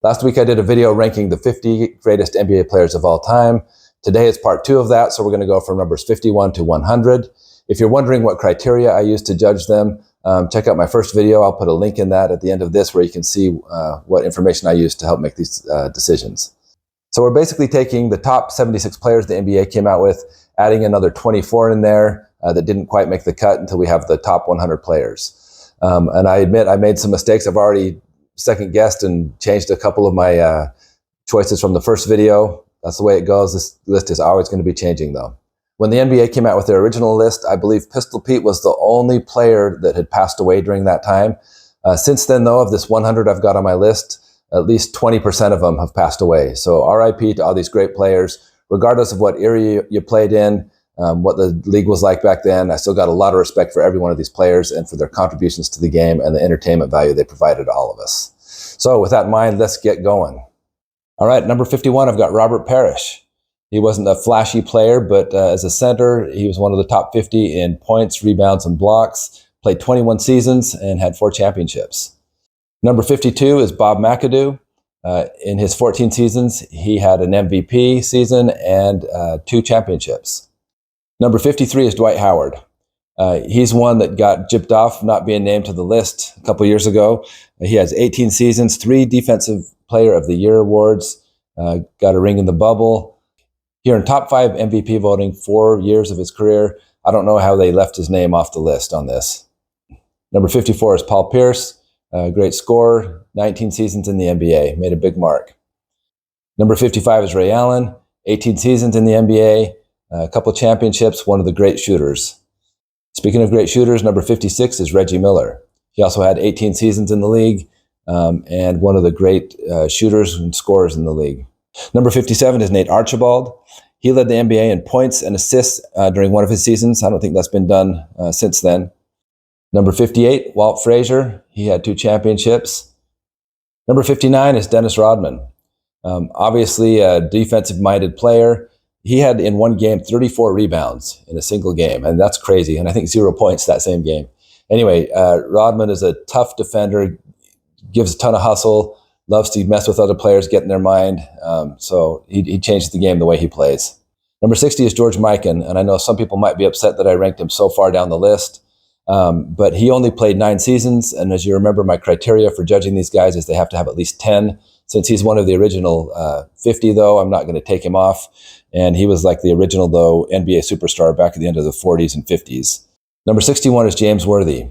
Last week I did a video ranking the 50 greatest NBA players of all time. Today is part 2 of that, so we're going to go from numbers 51 to 100. If you're wondering what criteria I use to judge them, check out my first video. I'll put a link in that at the end of this where you can see what information I use to help make these decisions. So we're basically taking the top 76 players the NBA came out with, adding another 24 in there that didn't quite make the cut until we have the top 100 players. And I admit I made some mistakes. I've already second-guessed and changed a couple of my choices from the first video. That's the way it goes. This list is always going to be changing, though. When the NBA came out with their original list, I believe Pistol Pete was the only player that had passed away during that time. Since then, though, of this 100 I've got on my list, at least 20% of them have passed away. So RIP to all these great players, regardless of what era you played in, what the league was like back then. I still got a lot of respect for every one of these players and for their contributions to the game and the entertainment value they provided to all of us. So with that in mind, let's get going. All right, number 51, I've got Robert Parrish. He wasn't a flashy player, but as a center, he was one of the top 50 in points, rebounds, and blocks, played 21 seasons, and had 4 championships. Number 52 is Bob McAdoo. In his 14 seasons, he had an MVP season and 2 championships. Number 53 is Dwight Howard. He's one that got gypped off not being named to the list a couple years ago. He has 18 seasons, 3 Defensive Player of the Year awards, got a ring in the bubble. Here in top 5 MVP voting, 4 years of his career. I don't know how they left his name off the list on this. Number 54 is Paul Pierce. Great scorer, 19 seasons in the NBA, made a big mark. Number 55 is Ray Allen, 18 seasons in the NBA, a couple championships, one of the great shooters. Speaking of great shooters, number 56 is Reggie Miller. He also had 18 seasons in the league and one of the great shooters and scorers in the league. Number 57 is Nate Archibald. He led the NBA in points and assists during one of his seasons. I don't think that's been done since then. Number 58, Walt Frazier. He had 2 championships. Number 59 is Dennis Rodman. Obviously a defensive-minded player. He had in one game 34 rebounds in a single game, and that's crazy. And I think 0 points that same game. Anyway, Rodman is a tough defender, gives a ton of hustle, loves to mess with other players, get in their mind. So he changed the game the way he plays. Number 60 is George Mikan, and I know some people might be upset that I ranked him so far down the list. But he only played 9 seasons, and as you remember, my criteria for judging these guys is they have to have at least 10. Since he's one of the original 50, though, I'm not going to take him off. And he was like the original, though, NBA superstar back at the end of the 40s and 50s. Number 61 is James Worthy.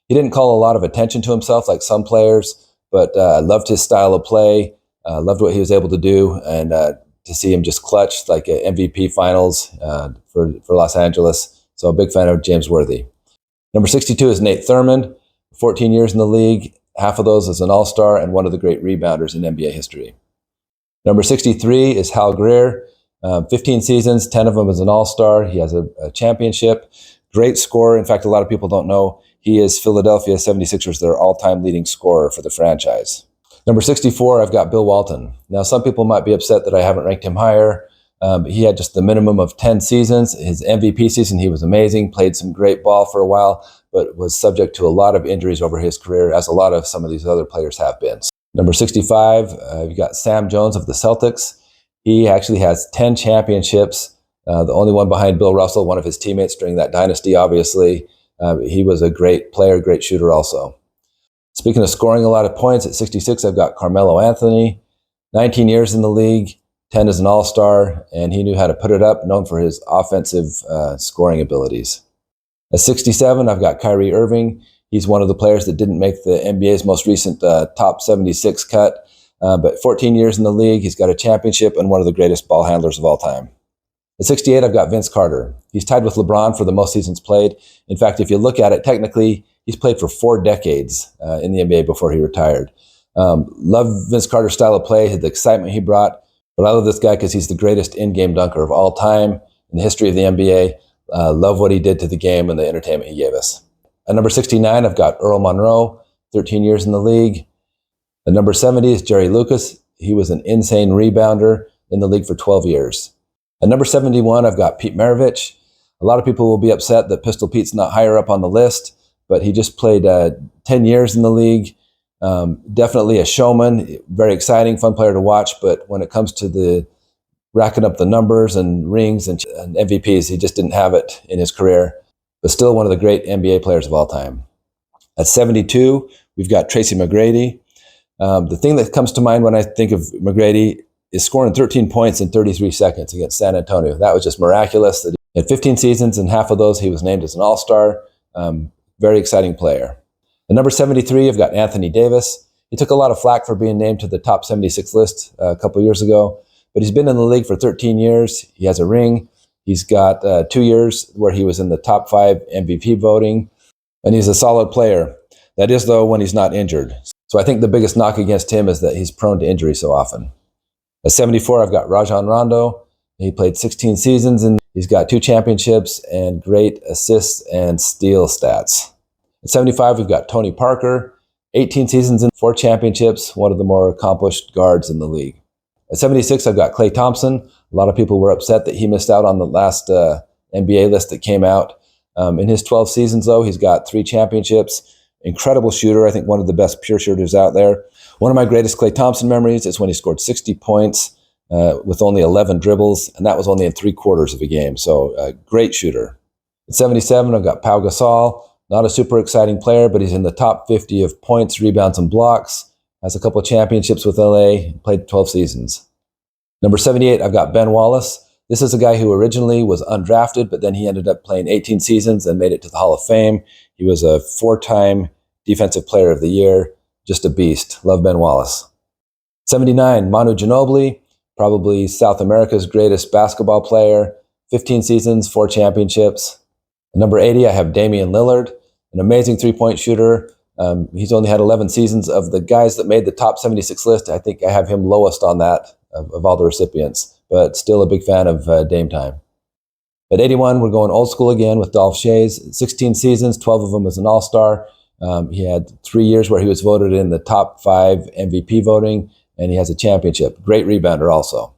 He didn't call a lot of attention to himself like some players, but loved his style of play, loved what he was able to do, and to see him just clutch like MVP finals for Los Angeles. So a big fan of James Worthy. Number 62 is Nate Thurmond, 14 years in the league, half of those as an all-star and one of the great rebounders in NBA history. Number 63 is Hal Greer, 15 seasons, 10 of them as an all-star. He has a championship, great scorer. In fact, a lot of people don't know he is Philadelphia 76ers, their all-time leading scorer for the franchise. Number 64, I've got Bill Walton. Now, some people might be upset that I haven't ranked him higher. He had just the minimum of 10 seasons. His MVP season, he was amazing, played some great ball for a while, but was subject to a lot of injuries over his career, as a lot of some of these other players have been. Number 65, you've got Sam Jones of the Celtics. He actually has 10 championships, the only one behind Bill Russell, one of his teammates during that dynasty, obviously. He was a great player, great shooter also. Speaking of scoring a lot of points, at 66, I've got Carmelo Anthony, 19 years in the league, 10 as an all-star, and he knew how to put it up, known for his offensive scoring abilities. At 67, I've got Kyrie Irving. He's one of the players that didn't make the NBA's most recent top 76 cut, but 14 years in the league, he's got a championship and one of the greatest ball handlers of all time. At 68, I've got Vince Carter. He's tied with LeBron for the most seasons played. In fact, if you look at it, technically, he's played for 4 decades in the NBA before he retired. Love Vince Carter's style of play, the excitement he brought. But I love this guy because he's the greatest in-game dunker of all time in the history of the NBA. Love what he did to the game and the entertainment he gave us. At number 69, I've got Earl Monroe, 13 years in the league. At number 70 is Jerry Lucas. He was an insane rebounder in the league for 12 years. At number 71, I've got Pete Maravich. A lot of people will be upset that Pistol Pete's not higher up on the list, but he just played 10 years in the league, Definitely a showman, very exciting, fun player to watch. But when it comes to the racking up the numbers and rings and MVPs, he just didn't have it in his career. But still one of the great NBA players of all time. At 72, we've got Tracy McGrady. The thing that comes to mind when I think of McGrady is scoring 13 points in 33 seconds against San Antonio. That was just miraculous. He had 15 seasons, and half of those he was named as an All-Star. Very exciting player. At number 73, I've got Anthony Davis. He took a lot of flack for being named to the top 76 list a couple years ago, but he's been in the league for 13 years. He has a ring. He's got 2 years where he was in the top 5 MVP voting, and he's a solid player. That is, though, when he's not injured. So I think the biggest knock against him is that he's prone to injury so often. At 74, I've got Rajon Rondo. He played 16 seasons, and he's got 2 championships and great assists and steal stats. At 75, we've got Tony Parker. 18 seasons and 4 championships, one of the more accomplished guards in the league. At 76, I've got Klay Thompson. A lot of people were upset that he missed out on the last NBA list that came out. In his 12 seasons, though, he's got 3 championships. Incredible shooter. I think one of the best pure shooters out there. One of my greatest Klay Thompson memories is when he scored 60 points with only 11 dribbles, and that was only in 3 quarters of a game. So a great shooter. At 77, I've got Pau Gasol. Not a super exciting player, but he's in the top 50 of points, rebounds, and blocks. Has a couple of championships with LA, played 12 seasons. Number 78, I've got Ben Wallace. This is a guy who originally was undrafted, but then he ended up playing 18 seasons and made it to the Hall of Fame. He was a 4-time Defensive Player of the Year. Just a beast. Love Ben Wallace. 79, Manu Ginobili, probably South America's greatest basketball player. 15 seasons, 4 championships. At number 80, I have Damian Lillard, an amazing three-point shooter. He's only had 11 seasons. Of the guys that made the top 76 list, I think I have him lowest on that of all the recipients, but still a big fan of Dame time. At 81, we're going old school again with Dolph Schayes. 16 seasons, 12 of them as an All-Star. He had 3 years where he was voted in the top 5 MVP voting, and he has a championship. Great rebounder also.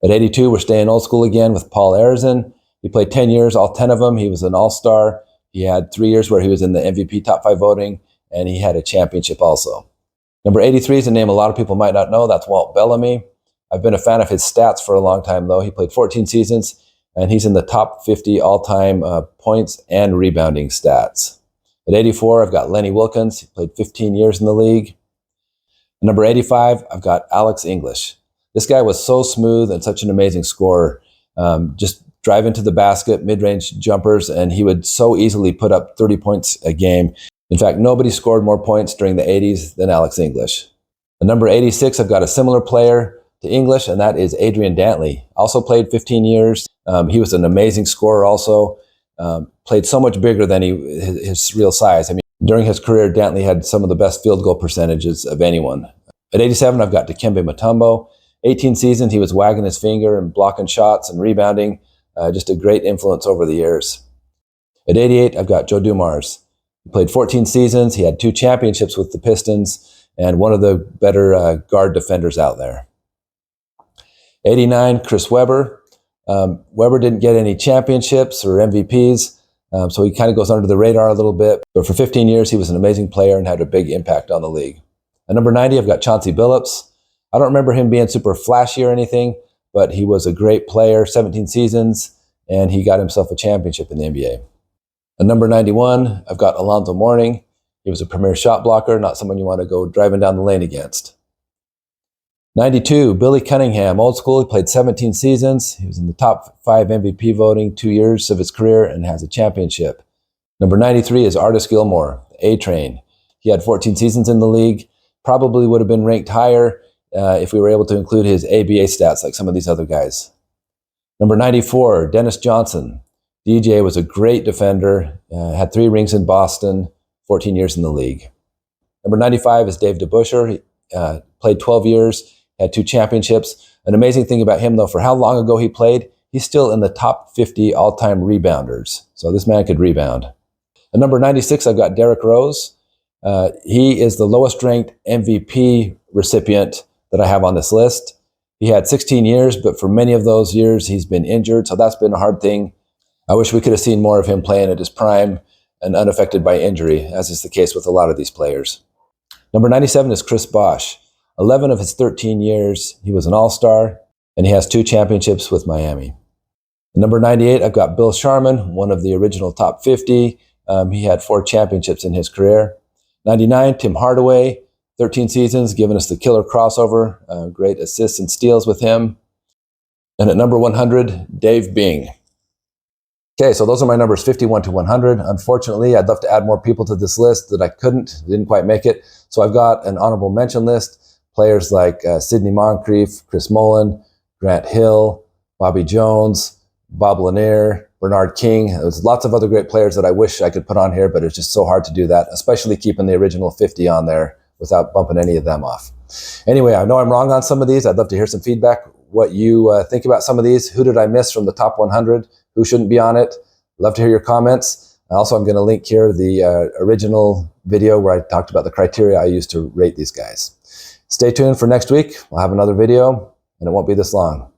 At 82, we're staying old school again with Paul Arizin. He played 10 years, all 10 of them. He was an All-Star. He had 3 years where he was in the MVP top 5 voting, and he had a championship also. Number 83 is a name a lot of people might not know. That's Walt Bellamy. I've been a fan of his stats for a long time, though. He played 14 seasons, and he's in the top 50 all-time points and rebounding stats. At 84, I've got Lenny Wilkens. He played 15 years in the league. At number 85, I've got Alex English. This guy was so smooth and such an amazing scorer. Just drive into the basket, mid-range jumpers, and he would so easily put up 30 points a game. In fact, nobody scored more points during the 80s than Alex English. At number 86, I've got a similar player to English, and that is Adrian Dantley. Also played 15 years. He was an amazing scorer also. Played so much bigger than his real size. I mean, during his career, Dantley had some of the best field goal percentages of anyone. At 87, I've got Dikembe Mutombo. 18 seasons, he was wagging his finger and blocking shots and rebounding. Just a great influence over the years. At 88, I've got Joe Dumars. He played 14 seasons. He had 2 championships with the Pistons and one of the better guard defenders out there. 89, Chris Webber. Webber didn't get any championships or MVPs, so he kind of goes under the radar a little bit. But for 15 years, he was an amazing player and had a big impact on the league. At number 90, I've got Chauncey Billups. I don't remember him being super flashy or anything, but he was a great player, 17 seasons, and he got himself a championship in the NBA. At number 91, I've got Alonzo Mourning. He was a premier shot blocker, not someone you want to go driving down the lane against. 92, Billy Cunningham, old school. He played 17 seasons. He was in the top 5 MVP voting 2 years of his career and has a championship. Number 93 is Artis Gilmore, A-Train. He had 14 seasons in the league. Probably would have been ranked higher if we were able to include his ABA stats like some of these other guys. Number 94, Dennis Johnson. DJ was a great defender, had 3 rings in Boston, 14 years in the league. Number 95 is Dave DeBusschere. He played 12 years, had 2 championships. An amazing thing about him, though, for how long ago he played, he's still in the top 50 all-time rebounders. So this man could rebound. At number 96, I've got Derrick Rose. He is the lowest-ranked MVP recipient that I have on this list. He had 16 years, but for many of those years, he's been injured, so that's been a hard thing. I wish we could have seen more of him playing at his prime and unaffected by injury, as is the case with a lot of these players. Number 97 is Chris Bosh. 11 of his 13 years, he was an all-star, and he has 2 championships with Miami. Number 98, I've got Bill Sharman, one of the original top 50. He had 4 championships in his career. 99, Tim Hardaway, 13 seasons, giving us the killer crossover. Great assists and steals with him. And at number 100, Dave Bing. Okay, so those are my numbers 51 to 100. Unfortunately, I'd love to add more people to this list that I didn't quite make it. So I've got an honorable mention list. Players like Sidney Moncrief, Chris Mullin, Grant Hill, Bobby Jones, Bob Lanier, Bernard King. There's lots of other great players that I wish I could put on here, but it's just so hard to do that, especially keeping the original 50 on there without bumping any of them off. Anyway, I know I'm wrong on some of these. I'd love to hear some feedback, what you think about some of these. Who did I miss from the top 100? Who shouldn't be on it? Love to hear your comments. Also, I'm going to link here the original video where I talked about the criteria I used to rate these guys. Stay tuned for next week. We'll have another video, and it won't be this long.